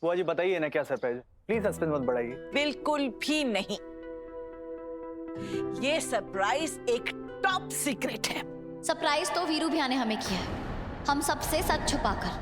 बुआ जी बताइए ना क्या सरप्राइज है, प्लीज सस्पेंस मत बढ़ाइए। बिल्कुल भी नहीं, ये सरप्राइज एक टॉप सीक्रेट है। सरप्राइज तो वीरू भैया ने हमें किया है, हम सबसे सच छुपाकर।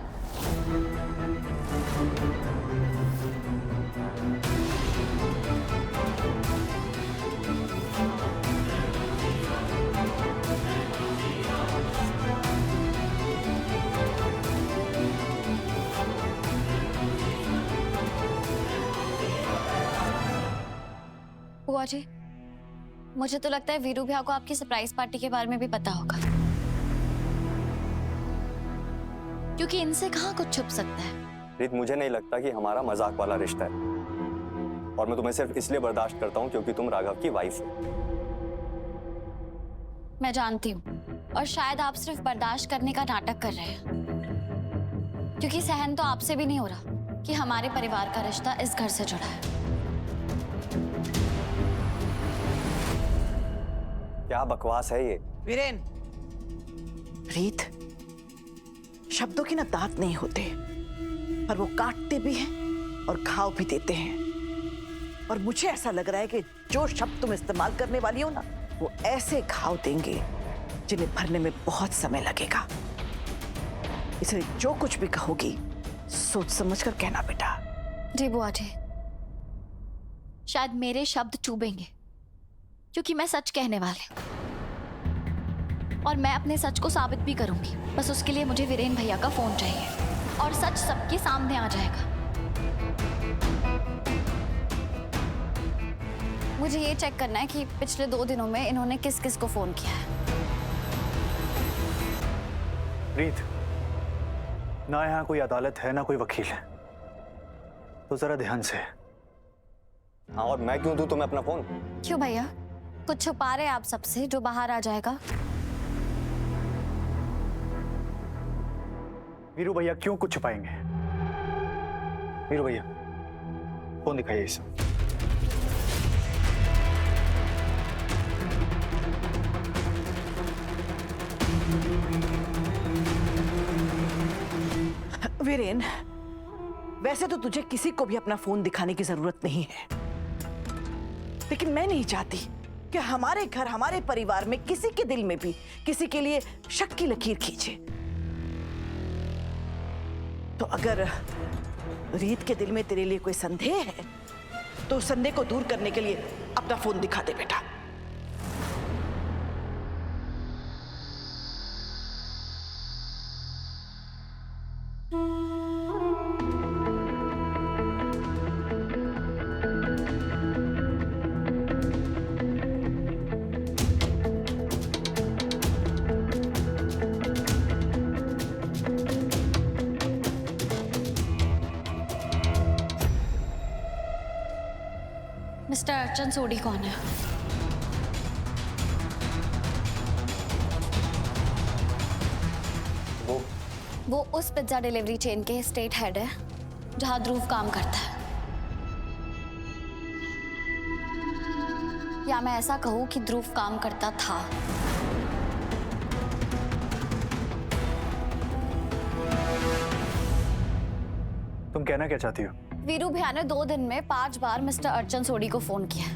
बुआ जी, मुझे तो लगता है वीरू भैया को आपकी सरप्राइज पार्टी के बारे में भी पता होगा, क्योंकि इनसे कहाँ कुछ छुप सकता है। रीत, मुझे नहीं लगता कि हमारा मजाक वाला रिश्ता है, और मैं तुम्हें सिर्फ इसलिए बर्दाश्त करता हूँ क्योंकि तुम राघव की वाइफ हो। मैं जानती हूँ, और शायद आप सिर्फ बर्दाश्त करने का नाटक कर रहे हैं, क्योंकि सहन तो आपसे भी नहीं हो रहा कि हमारे परिवार का रिश्ता इस घर से जुड़ा है। क्या बकवास है ये? वीरेन, रीत, शब्दों की ना दांत नहीं होते, पर वो काटते भी हैं और घाव भी देते हैं। और मुझे ऐसा लग रहा है कि जो शब्द तुम इस्तेमाल करने वाली हो ना, वो ऐसे घाव देंगे जिन्हें भरने में बहुत समय लगेगा। इसलिए जो कुछ भी कहोगी सोच समझ कर कहना बेटा। जी बुआ जी, शायद मेरे शब्द चुभेंगे, क्योंकि मैं सच कहने वाली हूँ, और मैं अपने सच को साबित भी करूंगी। बस उसके लिए मुझे वीरेन भैया का फोन चाहिए, और सच सबके सामने आ जाएगा। मुझे ये चेक करना है कि पिछले 2 दिनों में इन्होंने किस किस को फोन किया है। रीत, ना यहाँ कोई अदालत है ना कोई वकील है, तो जरा ध्यान से। हाँ, और मैं क्यों दूं तुम्हें अपना फोन? क्यों भैया, कुछ छुपा रहे आप सबसे जो बाहर आ जाएगा? वीरू भैया क्यों कुछ छुपाएंगे? वीरू भैया फोन दिखाइए इसे। वीरेन, वैसे तो तुझे किसी को भी अपना फोन दिखाने की जरूरत नहीं है, लेकिन मैं नहीं चाहती कि हमारे घर, हमारे परिवार में किसी के दिल में भी किसी के लिए शक की लकीर खींचे। तो अगर रीत के दिल में तेरे लिए कोई संदेह है, तो उस संदेह को दूर करने के लिए अपना फोन दिखा दे बेटा। मिस्टर अर्चन सोडी कौन है? वो उस पिज्जा डिलीवरी चेन के स्टेट हेड है जहां ध्रुव काम करता है। या मैं ऐसा कहूं कि ध्रुव काम करता था। तुम कहना क्या चाहती हो? वीरू भैया ने 2 दिन में 5 बार मिस्टर अर्चन सोडी को फोन किया।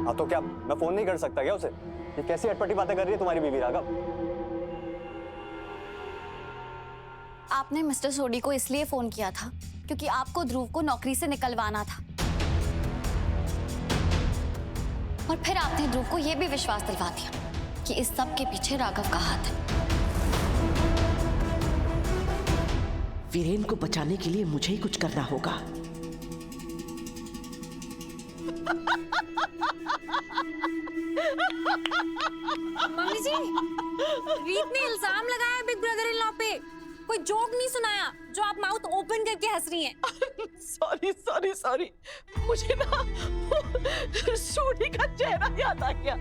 हाँ, तो क्या मैं फोन नहीं कर सकता क्या उसे? ये कैसी अटपटी बातें कर रही है तुम्हारी बीवी राघव? आपने मिस्टर सोडी को इसलिए फोन किया था क्योंकि आपको ध्रुव को नौकरी से निकलवाना था, और फिर आपने ध्रुव को यह भी विश्वास दिलवा दिया कि इस सब के पीछे राघव का हाथ है। वीरेन को बचाने के लिए मुझे ही कुछ करना होगा। मम्मी जी, रीत ने इल्जाम लगाया बिग ब्रदर इन लॉ पे। कोई जोक नहीं सुनाया जो आप माउथ ओपन करके हंस रही हैं। सॉरी सॉरी सॉरी, मुझे ना सोनी का चेहरा याद आ गया।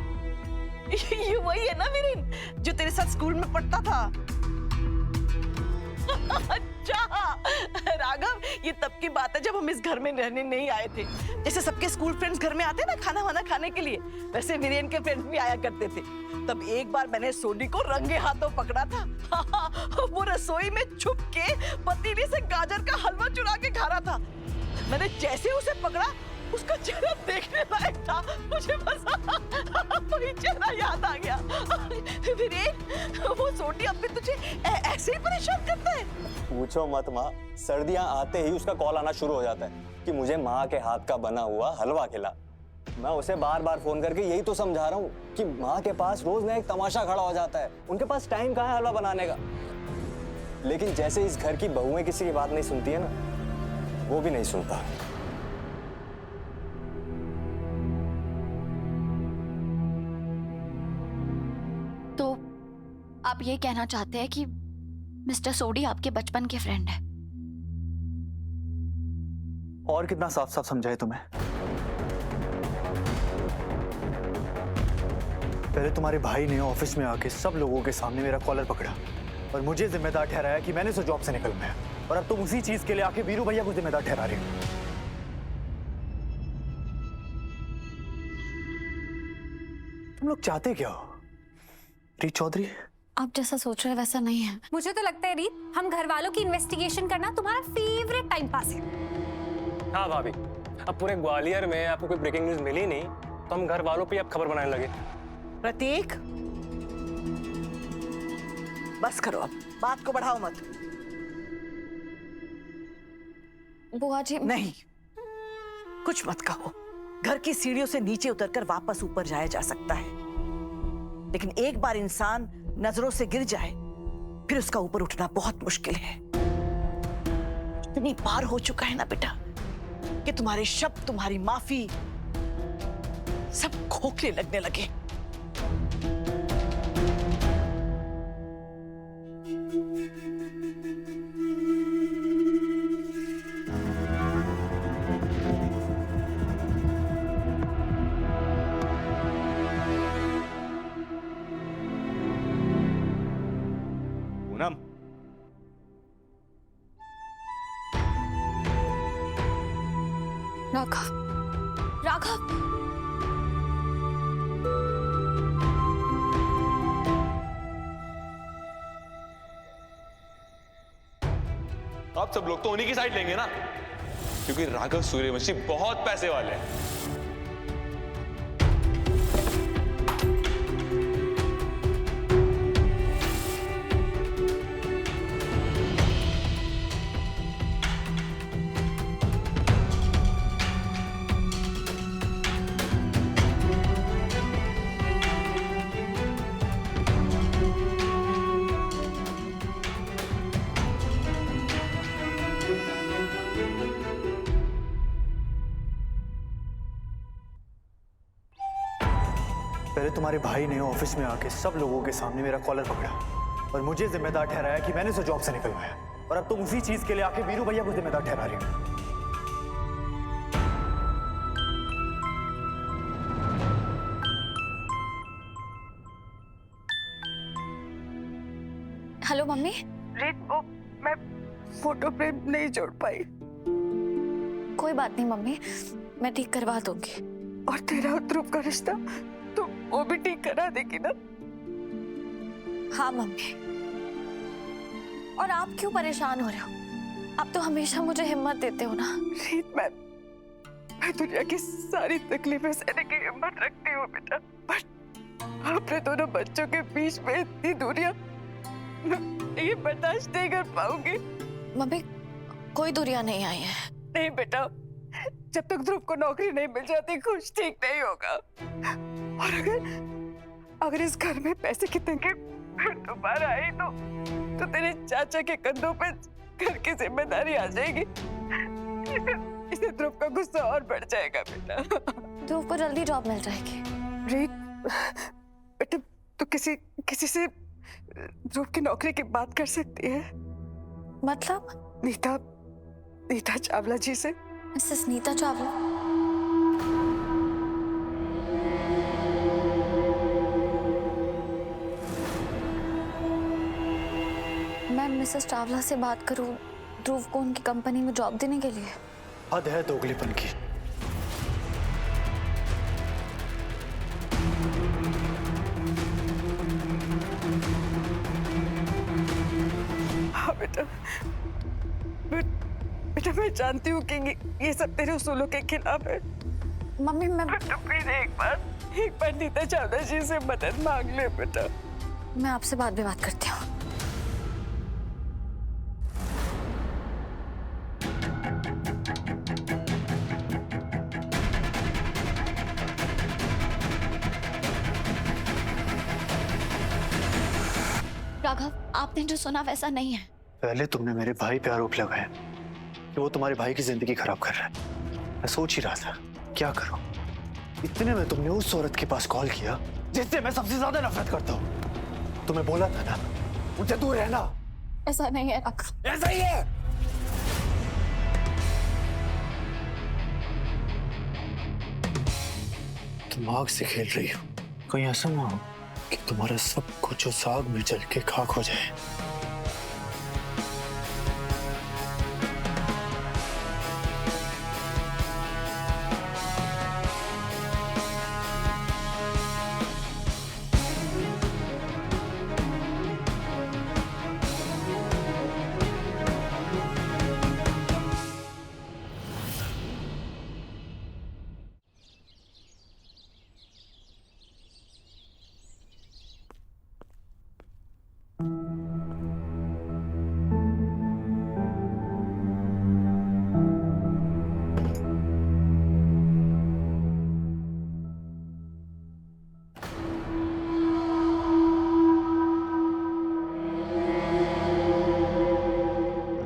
ये वही है ना वीरेन जो तेरे साथ स्कूल में पढ़ता था? अच्छा राघव, ये तब की बात है जब हम इस घर में रहने नहीं आए थे। जैसे सबके स्कूल फ्रेंड्स घर में आते ना खाना वाना खाने के लिए, वैसे वीरेन के फ्रेंड्स भी आया करते थे। तब एक बार मैंने सोनी को रंगे हाथों पकड़ा था। वो रसोई में छुप के पतीली से गाजर का हलवा चुरा के खा रहा था। मैंने जैसे उसे पकड़ा, उसका चेहरा देखने लायक था। मुझे बस वही चेहरा याद आ गया। वीरेन, वो सोनी अब भी तुझे ऐसे ही परेशान करता है? पूछो मत माँ, सर्दियां आते ही उसका कॉल आना शुरू हो जाता है कि मुझे माँ के हाथ का बना हुआ हलवा खिला। मैं उसे बार बार फोन करके यही तो समझा रहा हूँ कि माँ के पास रोज नया एक तमाशा खड़ा हो जाता है, उनके पास टाइम कहाँ है हलवा बनाने का। लेकिन जैसे इस घर की बहुएं किसी की बात नहीं सुनती है ना, वो भी नहीं सुनता। तो आप ये कहना चाहते हैं कि मिस्टर सोडी आपके बचपन के फ्रेंड है? और कितना साफ साफ समझाए तुम्हें? पहले तुम्हारे भाई ने ऑफिस में आके सब लोगों के सामने मेरा कॉलर पकड़ा और मुझे जिम्मेदार ठहराया कि मैंने उसे जॉब से निकलवाया, और अब तुम उसी चीज के लिए आके वीरू भैया को जिम्मेदार ठहरा रहे हो। तुम लोग चाहते क्या हो रीत चौधरी? आप जैसा सोच रहे हैं वैसा नहीं है। मुझे तो लगता है रीत, हम घर वालों की इन्वेस्टिगेशन करना तुम्हारा फेवरेट टाइम पास है। हाँ भाभी, अब पूरे ग्वालियर में आपको कोई ब्रेकिंग न्यूज मिली नहीं तो हम घर वालों पे अब खबर बनाने लगे। प्रतीक, बस करो, अब बात को बढ़ाओ मत। बुआ जी नहीं, कुछ मत कहो। घर की सीढ़ियों से नीचे उतरकर वापस ऊपर जाया जा सकता है, लेकिन एक बार इंसान नजरों से गिर जाए फिर उसका ऊपर उठना बहुत मुश्किल है। इतनी बार हो चुका है ना बेटा कि तुम्हारे शब्द, तुम्हारी माफी सब खोखले लगने लगे। पूनम, राघव, राघव, आप सब लोग तो उन्हीं की साइड लेंगे ना, क्योंकि राघव सूर्यवंशी बहुत पैसे वाले हैं। पहले तुम्हारे भाई ने ऑफिस में आके सब लोगों के सामने मेरा कॉलर पकड़ा और मुझे जिम्मेदार ठहराया कि मैंने उसे जॉब से निकलवाया, और अब तुम उसी चीज के लिए आके वीरू भैया को जिम्मेदार ठहरा रहे हो। Hello mummy. रीत, वो मैं फोटो फ्रेम नहीं जोड़ पाई। कोई बात नहीं मम्मी, मैं ठीक करवा दूंगी। और तेरा और ध्रुव का रिश्ता तो वो भी ठीक करा देगी ना? हाँ मम्मी। और आप क्यों परेशान हो रहे हो? आप तो हमेशा मुझे हिम्मत देते हो ना। रीत, मैं दुनिया की सारी तकलीफें सहने की हिम्मत रखती हूँ बेटा, पर अपने दोनों बच्चों के बीच में इतनी दूरियां ये बर्दाश्त नहीं कर पाऊंगी। मम्मी, कोई दूरियां नहीं आई है। नहीं बेटा, जब तक ध्रुव को नौकरी नहीं मिल जाती कुछ ठीक नहीं होगा। और अगर इस घर में पैसे की तंगी फिर दोबारा आई तो तेरे चाचा के कंधों पे घर की जिम्मेदारी आ जाएगी। इससे ध्रुव का गुस्सा और बढ़ जाएगा बेटा। ध्रुव को जल्दी जॉब मिल जाएगी। रीत, बेटा तू किसी से ध्रुव की नौकरी की बात कर सकती है? मतलब? नीता चावला जी से। मिसेस नीता चावला? मैं मिसेस चावला से बात करूं ध्रुव को उनकी कंपनी में जॉब देने के लिए? हद है दोगलेपन की। हाँ बेटा, बेटा मैं जानती हूँ कि ये सब तेरे उसूलों के खिलाफ है। मम्मी मैं प्लीज एक बार नीता चावला जी से मदद मांग ले बेटा। मैं आपसे बाद में बात करती हूँ। राघव, आपने जो सुना वैसा नहीं है। पहले तुमने मेरे भाई पे आरोप लगाया कि वो तुम्हारे भाई की जिंदगी खराब कर रहा है। मैं सोच ही रहा था क्या करूं। इतने में तुमने उस औरत के पास कॉल किया जिससे मैं सबसे ज्यादा नफरत करता हूं। तुम्हें बोला था ना मुझे दूर रहना। ऐसा नहीं है राघव। ऐसा ही है। दिमाग से खेल रही हो। कहीं ऐसा ना हो कि तुम्हारा सब कुछ उस आग में जल के खाक हो जाए।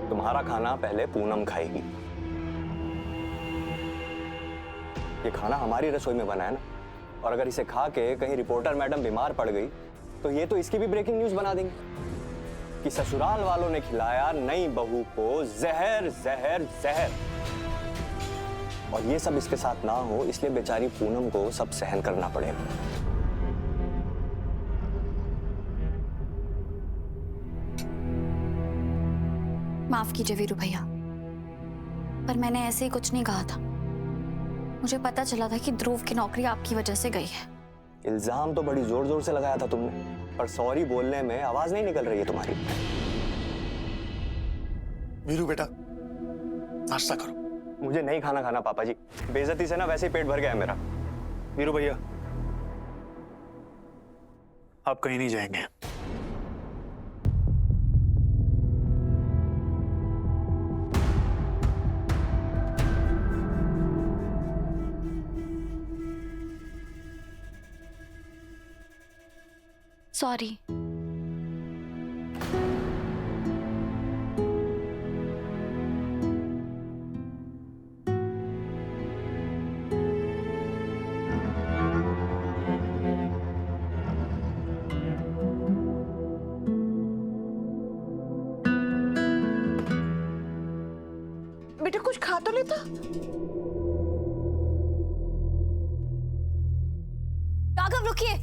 तुम्हारा खाना पहले पूनम खाएगी। ये खाना हमारी रसोई में बना है ना, और अगर इसे खा के कहीं रिपोर्टर मैडम बीमार पड़ गई तो ये तो इसकी भी ब्रेकिंग न्यूज बना देंगे कि ससुराल वालों ने खिलाया नई बहू को जहर जहर जहर। और ये सब इसके साथ ना हो इसलिए बेचारी पूनम को सब सहन करना पड़ेगा। माफ कीजिए वीरू भैया, पर मैंने ऐसे ही कुछ नहीं कहा था। मुझे पता चला था कि ध्रुव की नौकरी आपकी वजह से गई है। इल्जाम तो बड़ी जोर जोर से लगाया था तुमने, पर सॉरी बोलने में आवाज नहीं निकल रही है तुम्हारी। वीरू बेटा नाश्ता करो। मुझे नहीं खाना खाना पापा जी, बेइज्जती से ना वैसे ही पेट भर गया है मेरा। वीरू भैया आप कहीं नहीं जाएंगे। सॉरी। बेटा कुछ खा तो लेता। राघव रुकिए।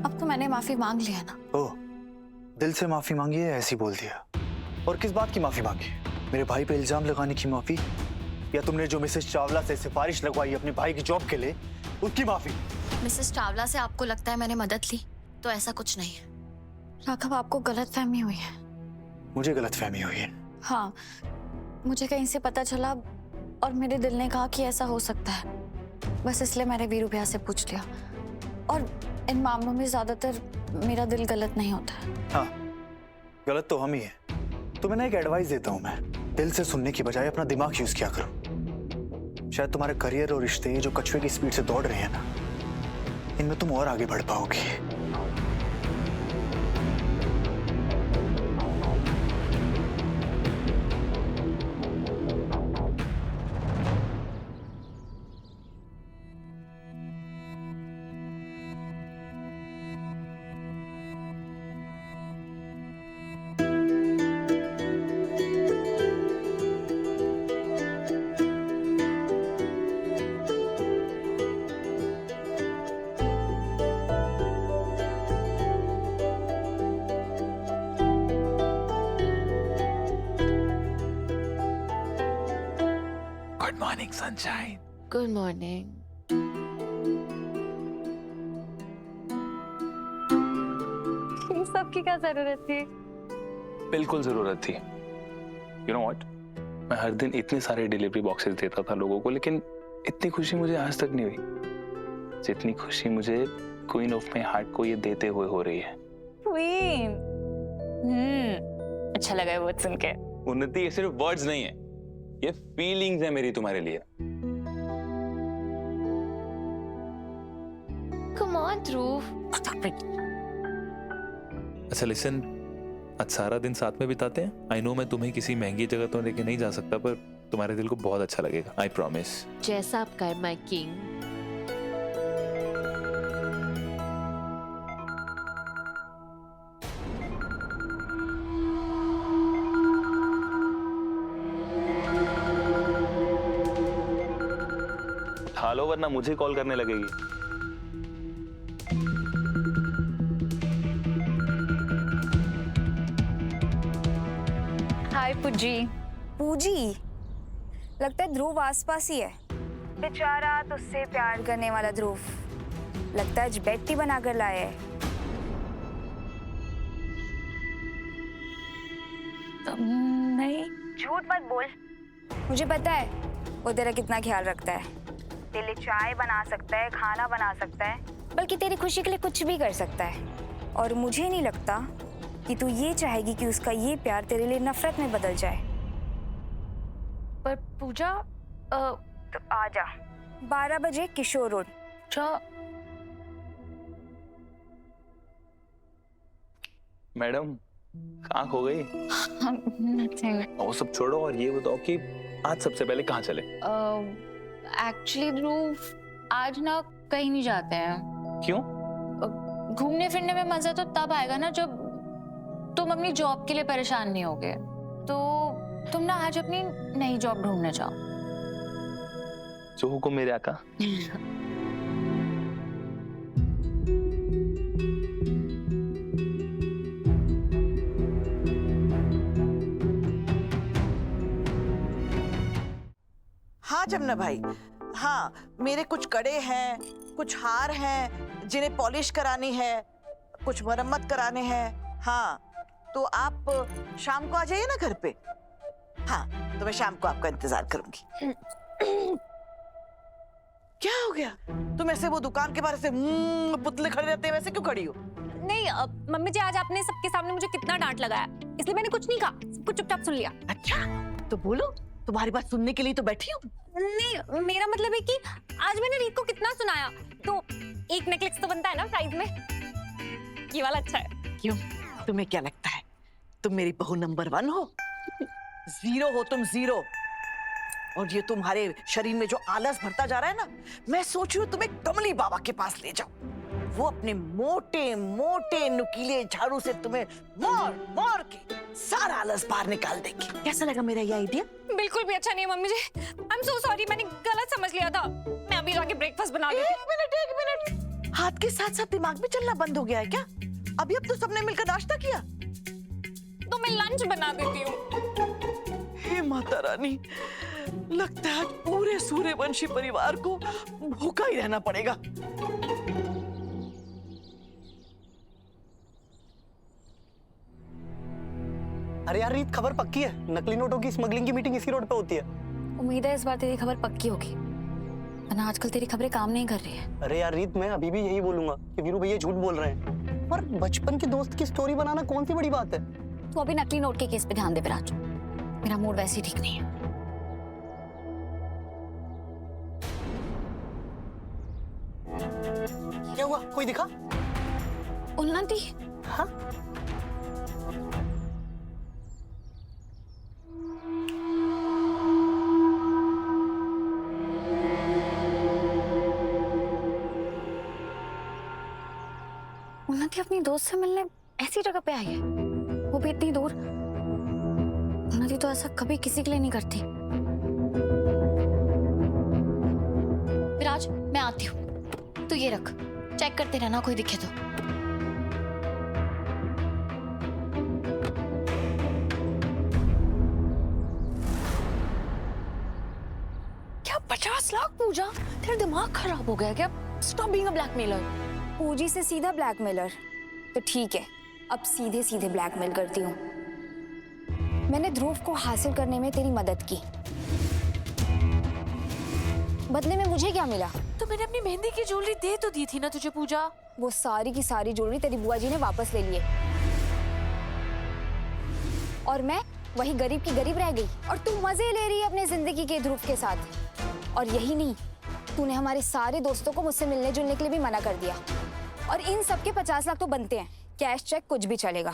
अब तो मैंने माफी मांग लिया ना। ओह, दिल से माफी मांगी है ऐसी बोल दिया। और किस बात की माफी मांगी? मेरे भाई पे इल्जाम लगाने की माफी, या तुमने जो मिसेस चावला से सिफारिश लगवाई अपने भाई की जॉब के लिए उसकी माफी? मिसेस चावला से आपको लगता है मैंने मदद ली, तो ऐसा कुछ नहीं है। राघव आपको गलतफहमी हुई है। मुझे गलतफहमी हुई है। हाँ, मुझे कहीं से पता चला और मेरे दिल ने कहा कि ऐसा हो सकता है, बस इसलिए मैंने वीरू भैया से पूछ लिया। और इन मामलों में ज्यादातर मेरा दिल गलत नहीं होता है। हाँ, गलत तो हम ही हैं। तुम्हें ना एक एडवाइस देता हूँ मैं, दिल से सुनने की बजाय अपना दिमाग यूज किया करो। शायद तुम्हारे करियर और रिश्ते जो कछुए की स्पीड से दौड़ रहे हैं ना, इनमें तुम और आगे बढ़ पाओगे। Good morning sunshine. Good morning. सबकी क्या जरूरत थी? बिल्कुल जरूरत थी। यू नो व्हाट, मैं हर दिन इतने सारे डिलीवरी बॉक्सेस देता था लोगों को, लेकिन इतनी खुशी मुझे आज तक नहीं हुई जितनी खुशी मुझे क्वीन ऑफ माई हार्ट को ये देते हुए हो रही है। क्वीन। अच्छा लगा है वो सुन के। उन्नति, ये सिर्फ वर्ड्स नहीं है, ये फीलिंग्स है मेरी तुम्हारे लिए। कम ऑन ध्रुव। अच्छा लिसन, आज सारा दिन साथ में बिताते हैं। आई नो मैं तुम्हें किसी महंगी जगह तो लेके नहीं जा सकता, पर तुम्हारे दिल को बहुत अच्छा लगेगा, आई प्रॉमिस। जैसा आपका है माय किंग। उठा लो वरना मुझे कॉल करने लगेगी। हाय पूजी। पूजी? लगता है ध्रुव आसपास ही है। बेचारा तुझसे प्यार करने वाला ध्रुव। लगता है आज बेटी बनाकर लाए है। नहीं, झूठ मत बोल। मुझे पता है वो तेरा कितना ख्याल रखता है। तेरे लिए चाय बना सकता है, खाना बना सकता है, बल्कि तेरी खुशी के लिए कुछ भी कर सकता है। और मुझे नहीं लगता कि तू ये चाहेगी कि उसका ये प्यार तेरे लिए नफरत में बदल जाए। पर पूजा, तो आजा 12 बजे किशोर रोड। मैडम कहाँ खो गई? वो सब छोड़ो और ये बताओ कि आज सबसे पहले कहाँ चले? एक्चुअली ध्रुव, आज ना कहीं नहीं जाते हैं। क्यों? घूमने फिरने में मजा तो तब आएगा ना जब तुम अपनी जॉब के लिए परेशान नहीं होगे। तो तुम ना आज अपनी नई जॉब ढूंढने जाओ। जो हुकुम मेरे आका। हाँ जमुना भाई, हाँ मेरे कुछ कड़े हैं, कुछ हार हैं जिन्हें पॉलिश करानी है, कुछ मरम्मत कराने हैं। हाँ तो आप शाम को आ जाइए ना घर पे। हाँ तो मैं शाम को आपका इंतजार करूंगी। क्या हो गया? तुम ऐसे वो दुकान के बाहर से पुतले खड़े रहते हैं वैसे क्यों खड़ी हो? नहीं मम्मी जी, आज आपने सबके सामने मुझे कितना डांट लगाया, इसलिए मैंने कुछ नहीं कहा, सब कुछ चुपचाप सुन लिया। अच्छा तो बोलो, तुम्हारी बात सुनने के लिए तो बैठी हूँ। नहीं, मेरा मतलब है कि आज मैंने रीत को कितना सुनाया, तो एक नेकलेस तो बनता है ना प्राइस में। ये वाला अच्छा है। क्यों, तुम्हें क्या लगता है तुम मेरी बहू नंबर 1 हो? जीरो हो तुम, जीरो। और ये तुम्हारे शरीर में जो आलस भरता जा रहा है ना, मैं सोच रही हूँ तुम्हें कमली बाबा के पास ले जाऊं। वो अपने मोटे मोटे नुकीले झाड़ू से तुम्हें मार मार के सारा आलस बाहर निकाल देंगे। कैसा लगा मेरा ये आइडिया? बिल्कुल भी अच्छा नहीं है mummy ji. I am so sorry, मैंने गलत समझ लिया था। मैं अभी जाके ब्रेकफास्ट बना लेती हूँ। एक मिनट, हाथ के साथ साथ दिमाग भी चलना बंद हो गया है क्या? अभी अब तो सबने मिलकर नाश्ता किया। तो मैं लंच बना देती हूँ। हे माता रानी, लगता है आज पूरे सूर्यवंशी परिवार को भूखा ही रहना पड़ेगा। अरे यार रीत, खबर पक्की है, नकली नोटों की स्मगलिंग की मीटिंग इसी रोड पे होती है। उम्मीद है इस बार तेरी खबर पक्की होगी, वरना आजकल तेरी खबरें काम नहीं कर रही है। अरे यार रीत, मैं अभी भी यही बोलूंगा कि वीरू भैया झूठ बोल रहे हैं। पर बचपन के दोस्त की स्टोरी बनाना कौन सी बड़ी बात है? तू अभी नकली नोट के केस पे ध्यान दे विराज, मेरा मूड वैसे ही ठीक नहीं है। क्या हुआ, कोई दिखा? उन्नति? हाँ? उन्नति अपनी दोस्त से मिलने ऐसी जगह पे आई है, वो भी इतनी दूर। उन्नति तो ऐसा कभी किसी के लिए नहीं करती। विराज, मैं आती हूँ, तू ये रख, चेक करते रहना कोई दिखे तो। 50 लाख पूजा, तेरा दिमाग खराब हो गया क्या? Stop being a blackmailer. पूजी से सीधा ब्लैकमेलर, तो ठीक है, अब सीधे सीधे ब्लैकमेल करती हूँ। मैंने ध्रुव को हासिल करने में तेरी मदद की, बदले में मुझे क्या मिला? तो मैंने अपनी मेहंदी की ज्वेलरी दे तो दी थी ना तुझे पूजा। वो सारी की सारी ज्वेलरी तेरी बुआ जी ने वापस ले लिए, और मैं वही गरीब की गरीब रह गई, और तू मजे ले रही है अपने जिंदगी के ध्रुव के साथ। और यही नहीं, तूने हमारे सारे दोस्तों को मुझसे मिलने जुलने के लिए भी मना कर दिया, और इन सब के 50 लाख तो बनते हैं, कैश चेक कुछ भी चलेगा।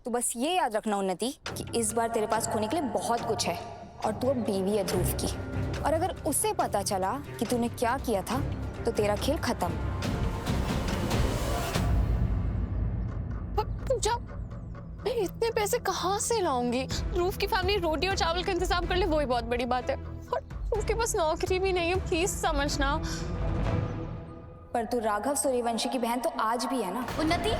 तो बस ये याद रखना उन्नति कि इस बार तेरे पास खोने के लिए बहुत कुछ है, और तू अब बीवी है ध्रुव की, और अगर उसे पता चला कि तूने क्या किया था तो तेरा खेल खत्म। पूजा, मैं इतने पैसे कहाँ से लाऊंगी? ध्रुव की फैमिली रोटी और चावल का इंतजाम कर ले, वो ही बहुत बड़ी बात है, और उसके पास नौकरी भी नहीं है, प्लीज समझना। पर तू राघव सूर्यवंशी की बहन तो आज भी है ना। उन्नति,